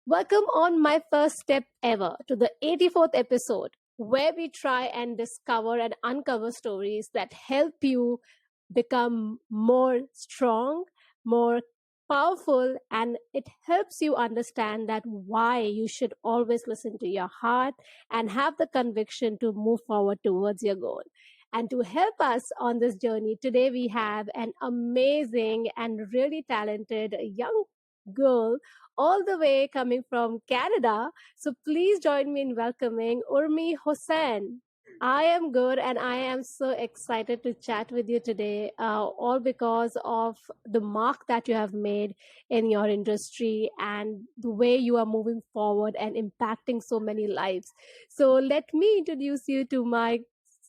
Welcome on my first step ever to the 84th episode, where we try and discover and uncover stories that help you become more strong, more powerful, and it helps you understand that why you should always listen to your heart and have the conviction to move forward towards your goal. And to help us on this journey, today we have an amazing and really talented young girl all the way coming from Canada. So please join me in welcoming Urmi Hossain. I am good and I am so excited to chat with you today, all because of the mark that you have made in your industry and the way you are moving forward and impacting so many lives. So let me introduce you to my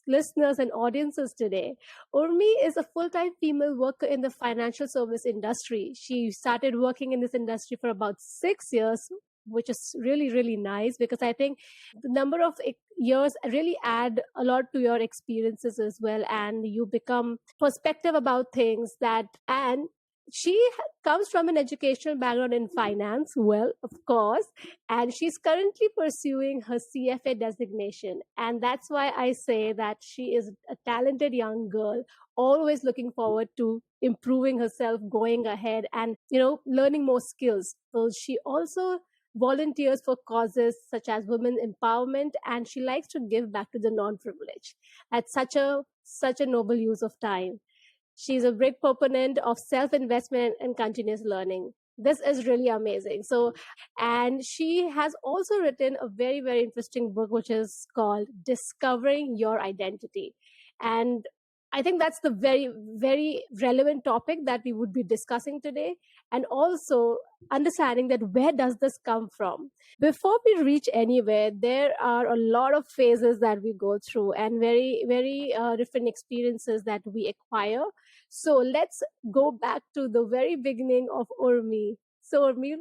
listeners and audiences today. Urmi is a full-time female worker in the financial service industry. She started working in this industry for about 6 years, which is really, really nice because I think the number of years really add a lot to your experiences as well. And you become perspective about things and she comes from an educational background in finance, well, of course, and she's currently pursuing her CFA designation. And that's why I say that she is a talented young girl, always looking forward to improving herself, going ahead and, learning more skills. So she also volunteers for causes such as women empowerment, and she likes to give back to the non-privileged at such a noble use of time. She's a big proponent of self-investment and continuous learning. This is really amazing. And she has also written a very, very interesting book, which is called Discovering Your Identity. And I think that's the very, very relevant topic that we would be discussing today. And also understanding that where does this come from? Before we reach anywhere, there are a lot of phases that we go through and very, very different experiences that we acquire. So let's go back to the very beginning of Urmi. So Urmi,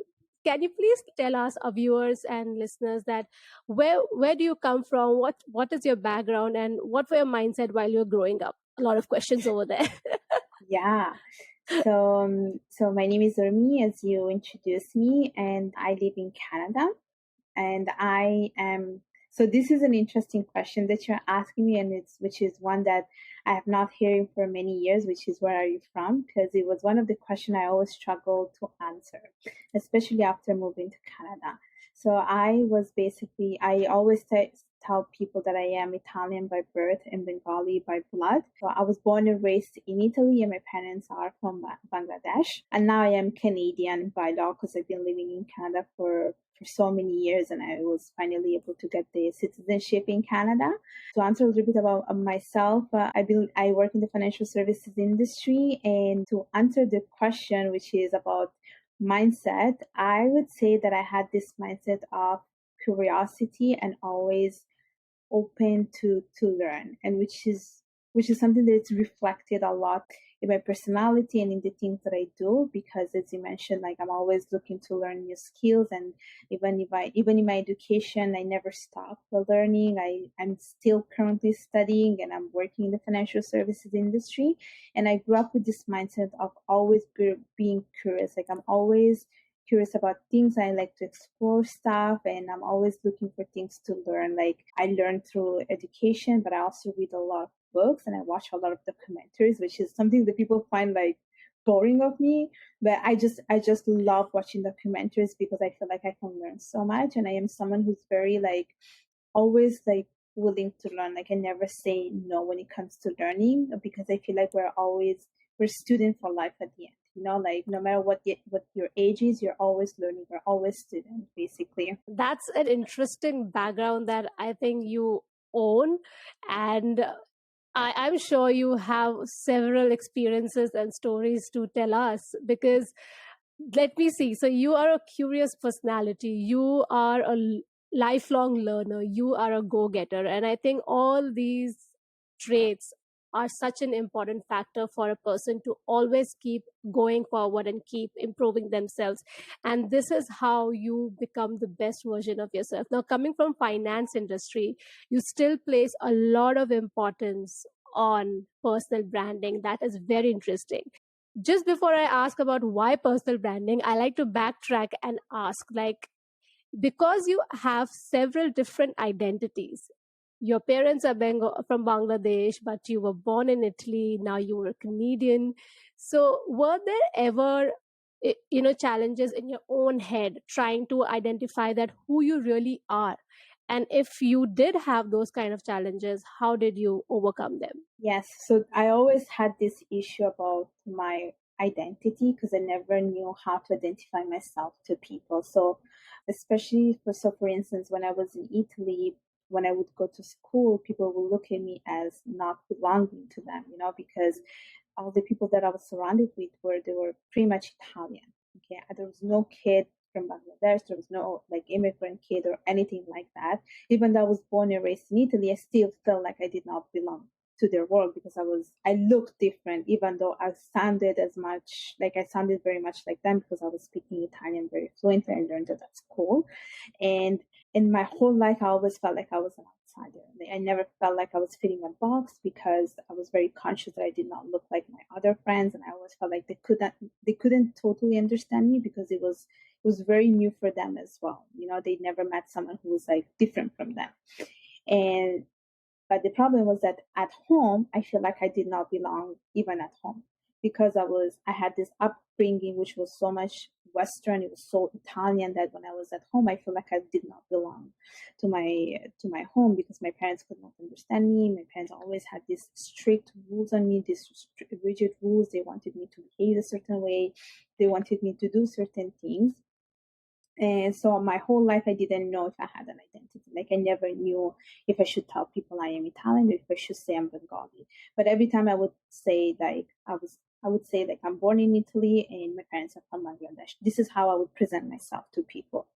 can you please tell us, our viewers and listeners, that where do you come from? What is your background and what were your mindset while you were growing up? A lot of questions over there. Yeah. So my name is Urmi, as you introduced me, and I live in Canada. And so this is an interesting question that you're asking me, and which is one that I have not heard for many years, which is where are you from? Because it was one of the questions I always struggled to answer, especially after moving to Canada. So I always tell people that I am Italian by birth and Bengali by blood. So I was born and raised in Italy, and my parents are from Bangladesh. And now I am Canadian by law because I've been living in Canada for so many years, and I was finally able to get the citizenship in Canada. To answer a little bit about myself, I work in the financial services industry, and to answer the question, which is about mindset, I would say that I had this mindset of curiosity and always open to learn, and which is something that's reflected a lot in my personality and in the things that I do, because as you mentioned, like I'm always looking to learn new skills, and even in my education, I never stop for learning. I'm still currently studying, and I'm working in the financial services industry, and I grew up with this mindset of always being curious. Like I'm always curious about things. I like to explore stuff, and I'm always looking for things to learn. Like I learn through education, but I also read a lot of books, and I watch a lot of documentaries, which is something that people find like boring of me. But I just love watching documentaries because I feel like I can learn so much, and I am someone who's very like always like willing to learn. Like I never say no when it comes to learning, because I feel like we're student for life at the end. Like no matter what your age is, you're always learning. You're always student, basically. That's an interesting background that I think you own. And I'm sure you have several experiences and stories to tell us, because let me see. So you are a curious personality. You are a lifelong learner. You are a go-getter. And I think all these traits are such an important factor for a person to always keep going forward and keep improving themselves. And this is how you become the best version of yourself. Now, coming from finance industry, you still place a lot of importance on personal branding. That is very interesting. Just before I ask about why personal branding, I like to backtrack and ask, like, because you have several different identities. Your parents are from Bangladesh, but you were born in Italy. Now you were Canadian. So were there ever, challenges in your own head trying to identify that who you really are? And if you did have those kind of challenges, how did you overcome them? Yes, so I always had this issue about my identity because I never knew how to identify myself to people. So, especially for instance, when I was in Italy, when I would go to school, people would look at me as not belonging to them, because all the people that I was surrounded with they were pretty much Italian. Okay, there was no kid from Bangladesh. There was no like immigrant kid or anything like that. Even though I was born and raised in Italy, I still felt like I did not belong to their world because I looked different, even though I sounded I sounded very much like them because I was speaking Italian very fluently. I learned it at school. And in my whole life, I always felt like I was an outsider. I never felt like I was fitting a box because I was very conscious that I did not look like my other friends, and I always felt like they couldn't totally understand me because it was very new for them as well. They never met someone who was like different from them. But the problem was that at home, I feel like I did not belong even at home because I had this upbringing which was so much Western, it was so Italian that when I was at home, I feel like I did not belong to my home because my parents could not understand me. My parents always had these strict rules on me, these rigid rules. They wanted me to behave a certain way. They wanted me to do certain things. And so my whole life, I didn't know if I had an identity. Like I never knew if I should tell people I am Italian or if I should say I'm Bengali. But every time I would say I would say like I'm born in Italy and my parents are from Bangladesh. This is how I would present myself to people.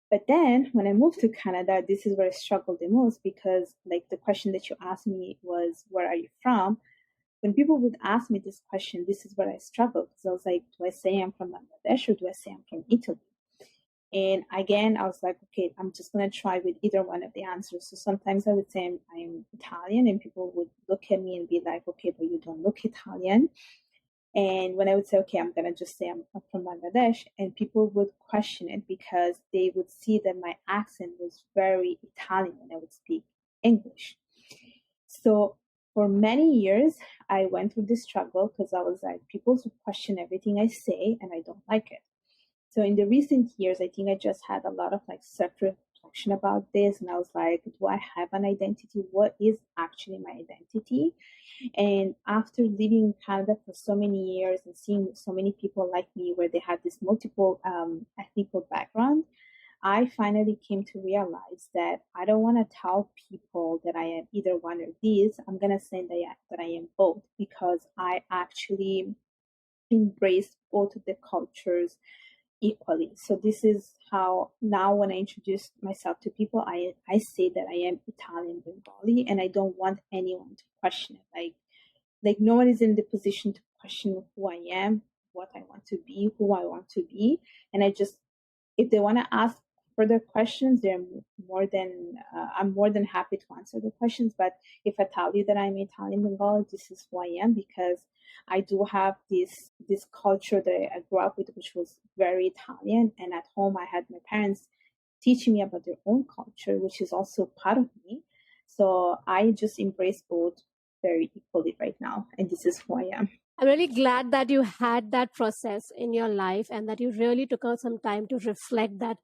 But then when I moved to Canada, this is where I struggled the most because like the question that you asked me was, where are you from? When people would ask me this question, this is where I struggled. Because I was like, do I say I'm from Bangladesh or do I say I'm from Italy? And again, I was like, okay, I'm just going to try with either one of the answers. So sometimes I would say I'm Italian and people would look at me and be like, okay, but you don't look Italian. And when I would say, okay, I'm going to just say I'm from Bangladesh, and people would question it because they would see that my accent was very Italian when I would speak English. So for many years, I went through this struggle because I was like, people question everything I say and I don't like it. So in the recent years, I think I just had a lot of like self-reflection about this. And I was like, do I have an identity? What is actually my identity? And after living in Canada for so many years and seeing so many people like me where they had this multiple ethnic background, I finally came to realize that I don't want to tell people that I am either one or these. I'm going to say that I am both because I actually embrace both of the cultures equally. So this is how now when I introduce myself to people, I say that I am Italian Bengali and I don't want anyone to question it. Like no one is in the position to question who I am, what I want to be, who I want to be. And if they want to ask further questions, I'm more than happy to answer the questions. But if I tell you that I'm Italian Bengali, this is who I am because I do have this culture that I grew up with, which was very Italian. And at home, I had my parents teaching me about their own culture, which is also part of me. So I just embrace both very equally right now. And this is who I am. I'm really glad that you had that process in your life and that you really took out some time to reflect that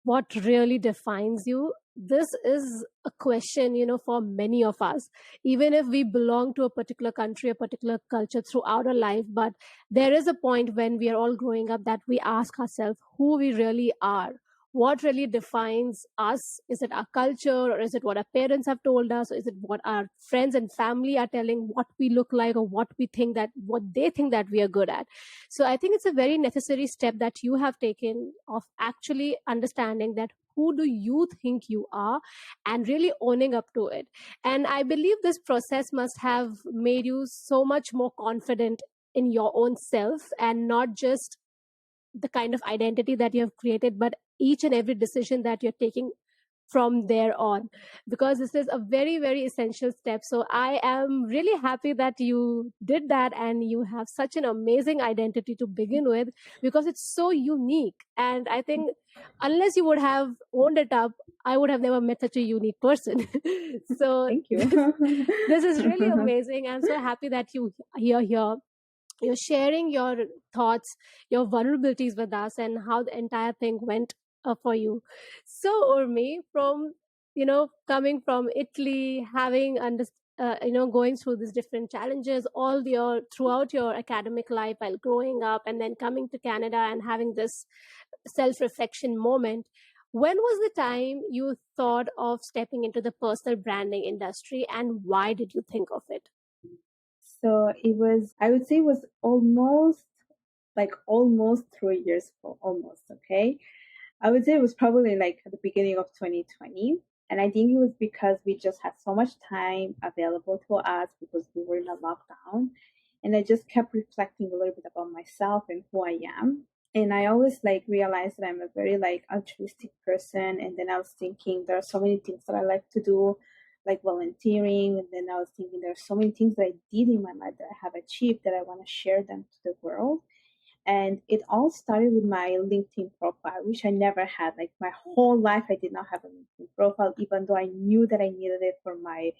what really defines you. This is a question, for many of us, even if we belong to a particular country, a particular culture throughout our life. But there is a point when we are all growing up that we ask ourselves who we really are. What really defines us? Is it our culture, or is it what our parents have told us, or is it what our friends and family are telling what we look like, or what they think that we are good at? So I think it's a very necessary step that you have taken of actually understanding that who do you think you are and really owning up to it. And I believe this process must have made you so much more confident in your own self, and not just the kind of identity that you have created, but each and every decision that you're taking from there on, because this is a very, very essential step. So I am really happy that you did that, and you have such an amazing identity to begin with, because it's so unique. And I think unless you would have owned it up, I would have never met such a unique person. So Thank you. this is really amazing. I'm so happy that you're sharing your thoughts, your vulnerabilities with us, and how the entire thing went for you. So Urmi, from coming from Italy, having going through these different challenges all your throughout your academic life while growing up, and then coming to Canada and having this self-reflection moment, when was the time you thought of stepping into the personal branding industry, and why did you think of it? So it was, I would say it was almost 3 years ago, almost, okay? I would say it was probably like at the beginning of 2020. And I think it was because we just had so much time available to us because we were in a lockdown. And I just kept reflecting a little bit about myself and who I am. And I always like realized that I'm a very like altruistic person. And then I was thinking there are so many things that I like to do, like volunteering. And then I was thinking there are so many things that I did in my life that I have achieved that I want to share them to the world. And it all started with my LinkedIn profile, which I never had. Like my whole life, I did not have a LinkedIn profile, even though I knew that I needed it for my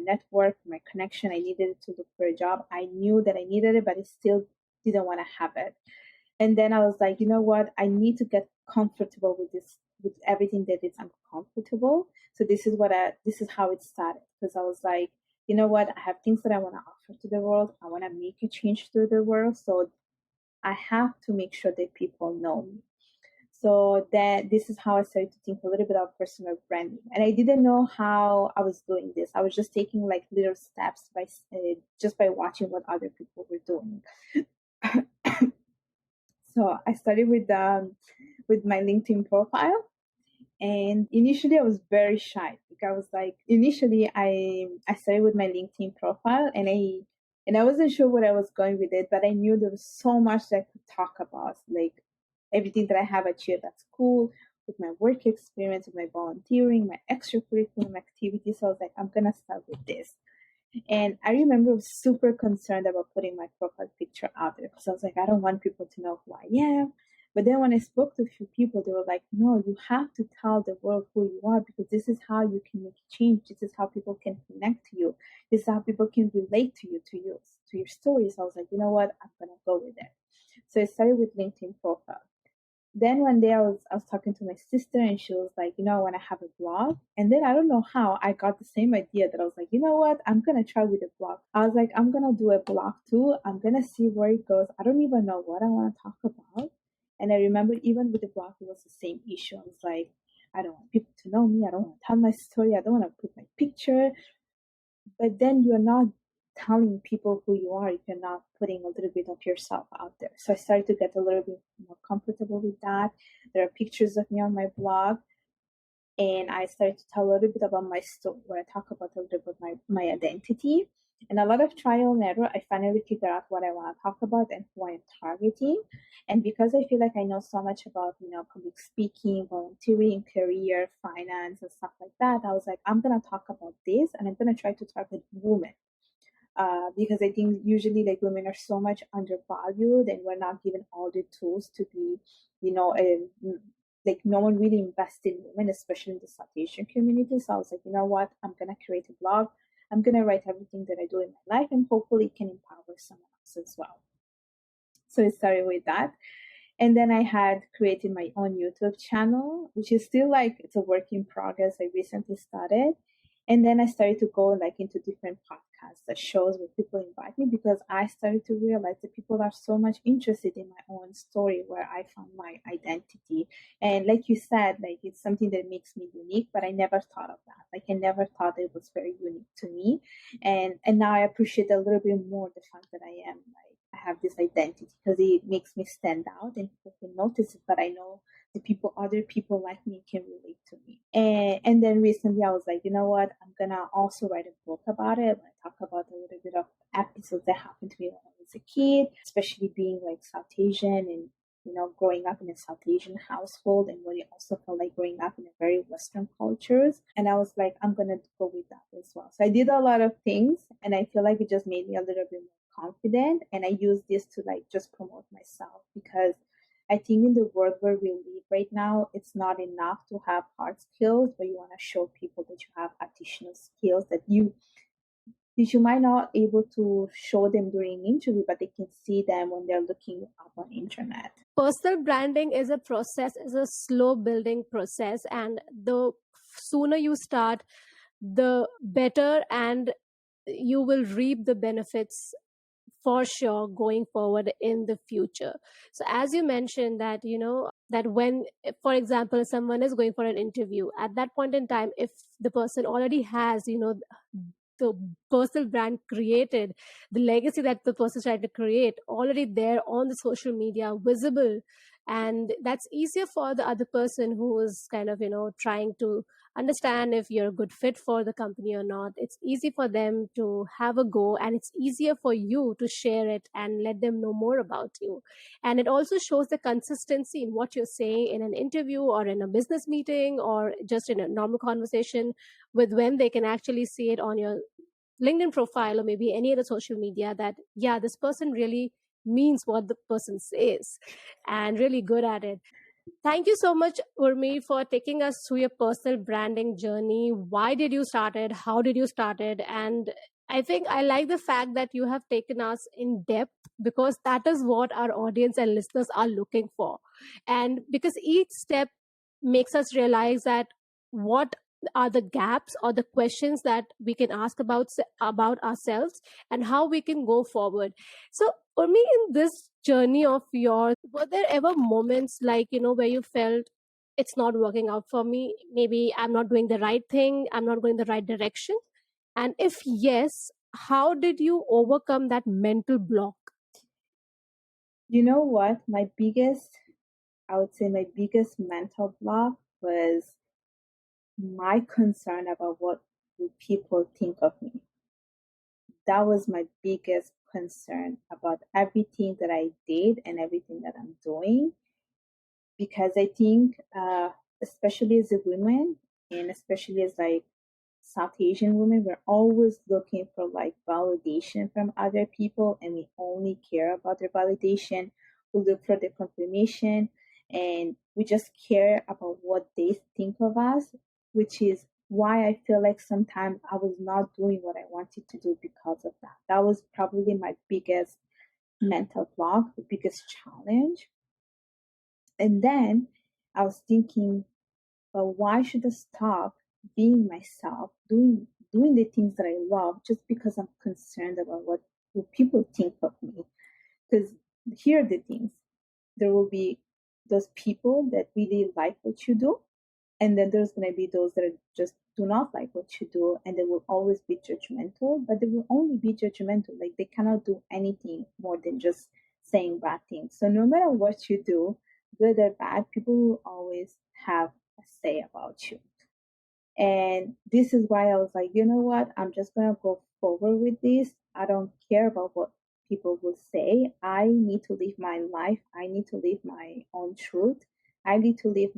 network, for my connection. I needed it to look for a job. I knew that I needed it, but I still didn't want to have it. And then I was like, you know what? I need to get comfortable with this, with everything that is uncomfortable. So this is how it started. Because I was like, you know what? I have things that I want to offer to the world. I want to make a change to the world. So I have to make sure that people know me. So that this is how I started to think a little bit about personal branding. And I didn't know how I was doing this. I was just taking like little steps by just by watching what other people were doing. So I started with my LinkedIn profile, and initially I was very shy. Like I was like, initially I started with my LinkedIn profile, and I wasn't sure where I was going with it, but I knew there was so much that I could talk about, like everything that I have achieved at school, with my work experience, with my volunteering, my extracurriculum activities. So I was like, I'm gonna start with this. And I remember I was super concerned about putting my profile picture out there because I was like, I don't want people to know who I am. But then when I spoke to a few people, they were like, no, you have to tell the world who you are, because this is how you can make change. This is how people can connect to you. This is how people can relate to you, to your stories. So I was like, you know what? I'm going to go with it. So I started with LinkedIn profile. Then one day I was talking to my sister, and she was like, you know, I want to have a blog. And then I don't know how I got the same idea, that I was like, you know what, I'm gonna try with a blog. I was like, I'm gonna do a blog too. I'm gonna see where it goes. I don't even know what I want to talk about. And I remember even with the blog, it was the same issue. I was like, I don't want people to know me. I don't want to tell my story. I don't want to put my picture. But then you're not telling people who you are if you're not putting a little bit of yourself out there. So I started to get a little bit more comfortable with that. There are pictures of me on my blog, and I started to tell a little bit about my story, where I talk about a little bit my identity. And a lot of trial and error, I finally figured out what I want to talk about and who I'm targeting. And because I feel like I know so much about, public speaking, volunteering, career, finance, and stuff like that, I was like, I'm going to talk about this, and I'm going to try to target women. Because I think usually like women are so much undervalued, and we're not given all the tools to be, like no one really invests in women, especially in the South Asian community. So I was like, you know what, I'm going to create a blog. I'm going to write everything that I do in my life, and hopefully it can empower someone else as well. So I started with that. And then I had created my own YouTube channel, which is still like, it's a work in progress. I recently started. And then I started to go like into different podcasts, that shows where people invite me, because I started to realize that people are so much interested in my own story, where I found my identity. And like you said, like it's something that makes me unique, but I never thought of that. Like I never thought it was very unique to me. And now I appreciate a little bit more the fact that I am like, I have this identity, because it makes me stand out and people can notice it, but I know other people like me can relate to me. And then recently I was like, you know what, I'm gonna also write a book about it. I talk about a little bit of episodes that happened to me when I was a kid, especially being like South Asian and growing up in a South Asian household, and really also felt like growing up in a very Western cultures. And I was like, I'm going to go with that as well. So I did a lot of things, and I feel like it just made me a little bit more confident. And I use this to like just promote myself, because I think in the world where we live right now, it's not enough to have hard skills, but you want to show people that you have additional skills that you might not able to show them during interview, but they can see them when they're looking up on internet. Personal branding is a process, is a slow building process, and the sooner you start, the better, and you will reap the benefits for sure going forward in the future. So as you mentioned that, that when, for example, someone is going for an interview, at that point in time, if the person already has, the personal brand created, the legacy that the person tried to create already there on the social media, visible, and that's easier for the other person who is kind of trying to understand if you're a good fit for the company or not. It's easy for them to have a go, and it's easier for you to share it and let them know more about you. And it also shows the consistency in what you're saying in an interview or in a business meeting or just in a normal conversation, with when they can actually see it on your LinkedIn profile or maybe any other social media, that yeah, this person really means what the person says and really good at it. Thank you so much, Urmi, for taking us through your personal branding journey. Why did you start it? How did you start it? And I think I like the fact that you have taken us in depth, because that is what our audience and listeners are looking for. And because each step makes us realize that what are the gaps or the questions that we can ask about ourselves and how we can go forward. So, Urmi, in this journey of yours, were there ever moments like, where you felt it's not working out for me? Maybe I'm not doing the right thing, I'm not going the right direction. And if yes, how did you overcome that mental block? You know what? I would say my biggest mental block was my concern about what will people think of me. That was my biggest concern about everything that I did and everything that I'm doing. Because I think, especially as a woman, and especially as like South Asian women, we're always looking for like validation from other people, and we only care about their validation. We look for the confirmation, and we just care about what they think of us, which is why I feel like sometimes I was not doing what I wanted to do because of that. That was probably my biggest mental block, the biggest challenge. And then I was thinking, but why should I stop being myself, doing the things that I love, just because I'm concerned about what will people think of me? Because here are the things. There will be those people that really like what you do, and then there's going to be those that just do not like what you do, and they will always be judgmental, but they will only be judgmental. Like, they cannot do anything more than just saying bad things. So no matter what you do, good or bad, people will always have a say about you. And this is why I was like, you know what? I'm just going to go forward with this. I don't care about what people will say. I need to live my life. I need to live my own truth. I need to live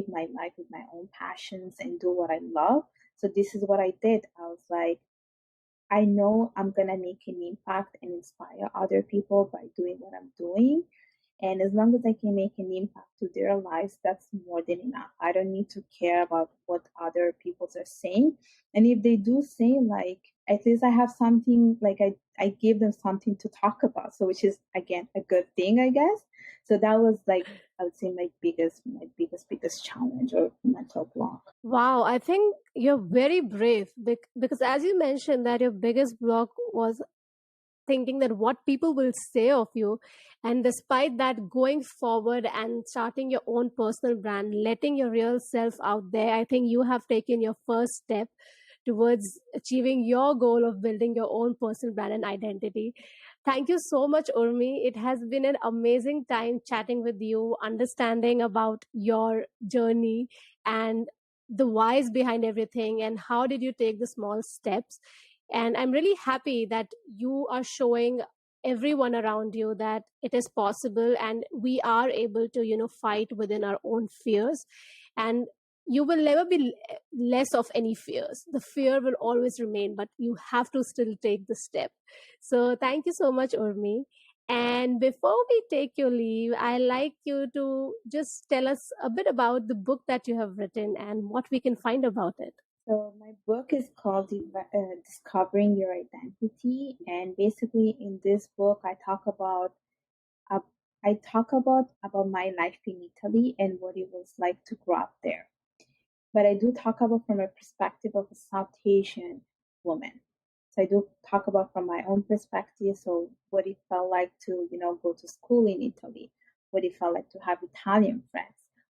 my life with my own passions and do what I love. So this is what I did. I was like, I know I'm going to make an impact and inspire other people by doing what I'm doing. And as long as I can make an impact to their lives, that's more than enough. I don't need to care about what other people are saying. And if they do say, like, at least I have something, like I give them something to talk about. So which is, again, a good thing, I guess. So that was like, I would say my biggest challenge or mental block. Wow, I think you're very brave, because as you mentioned that your biggest block was thinking that what people will say of you, and despite that, going forward and starting your own personal brand, letting your real self out there, I think you have taken your first step towards achieving your goal of building your own personal brand and identity. Thank you so much, Urmi. It has been an amazing time chatting with you, understanding about your journey and the whys behind everything, and how did you take the small steps. And I'm really happy that you are showing everyone around you that it is possible and we are able to, fight within our own fears. And you will never be less of any fears. The fear will always remain, but you have to still take the step. So thank you so much, Urmi. And before we take your leave, I like you to just tell us a bit about the book that you have written and what we can find about it. So my book is called Discovering Your Identity, and basically in this book uh, I talk about my life in Italy and what it was like to grow up there. But I do talk about from a perspective of a South Asian woman. So I do talk about from my own perspective. So what it felt like to, go to school in Italy, what it felt like to have Italian friends.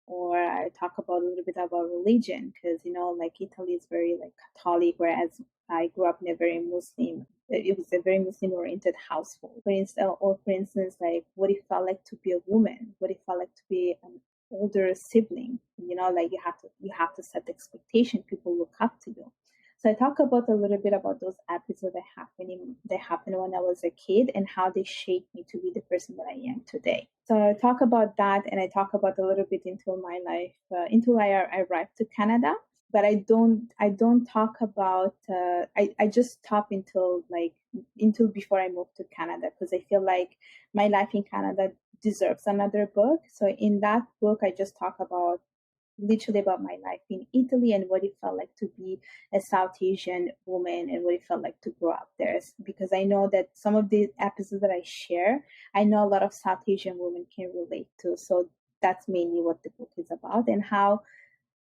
Or I talk about a little bit about religion because, like Italy is very like Catholic, whereas I grew up in a very Muslim, it was a very Muslim oriented household. For instance, like what it felt like to be a woman, what it felt like to be an older sibling, like you have to set the expectation, people look up to you. So I talk about a little bit about those episodes that happened when I was a kid and how they shaped me to be the person that I am today. So I talk about that, and I talk about a little bit into my life until I arrived to Canada. But I don't talk about I just stop until before I moved to Canada, because I feel like my life in Canada deserves another book. So in that book, I just talk about literally about my life in Italy and what it felt like to be a South Asian woman and what it felt like to grow up there. Because I know that some of the episodes that I share, I know a lot of South Asian women can relate to. So that's mainly what the book is about and how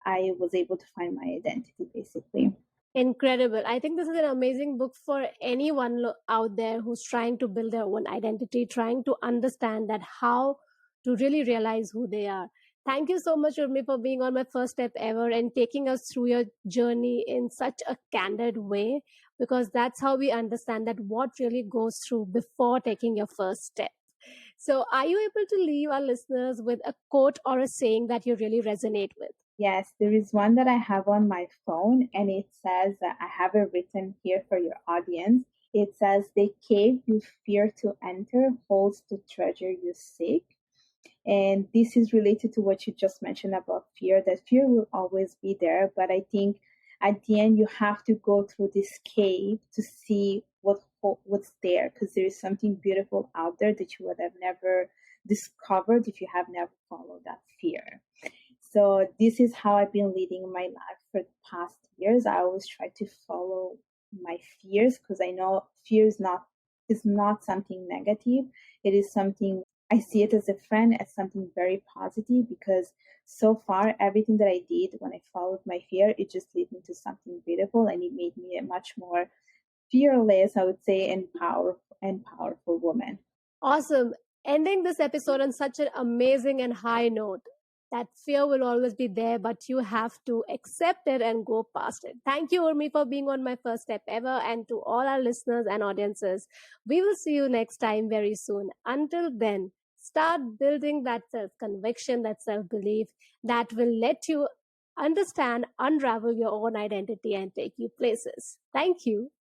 I was able to find my identity, basically. Incredible. I think this is an amazing book for anyone out there who's trying to build their own identity, trying to understand that how to really realize who they are. Thank you so much, Urmi, for being on my first step ever and taking us through your journey in such a candid way, because that's how we understand that what really goes through before taking your first step. So, are you able to leave our listeners with a quote or a saying that you really resonate with? Yes, there is one that I have on my phone, and it says, I have it written here for your audience. It says, "The cave you fear to enter holds the treasure you seek." And this is related to what you just mentioned about fear, that fear will always be there. But I think at the end, you have to go through this cave to see what's there, because there is something beautiful out there that you would have never discovered if you have never followed that fear. So this is how I've been leading my life for the past years. I always try to follow my fears, because I know fear is not something negative. It is something, I see it as a friend, as something very positive, because so far everything that I did when I followed my fear, it just led me to something beautiful, and it made me a much more fearless, I would say, and powerful woman. Awesome. Ending this episode on such an amazing and high note. That fear will always be there, but you have to accept it and go past it. Thank you, Urmi, for being on my first step ever. And to all our listeners and audiences, we will see you next time very soon. Until then, start building that self conviction, that self belief that will let you understand, unravel your own identity, and take you places. Thank you.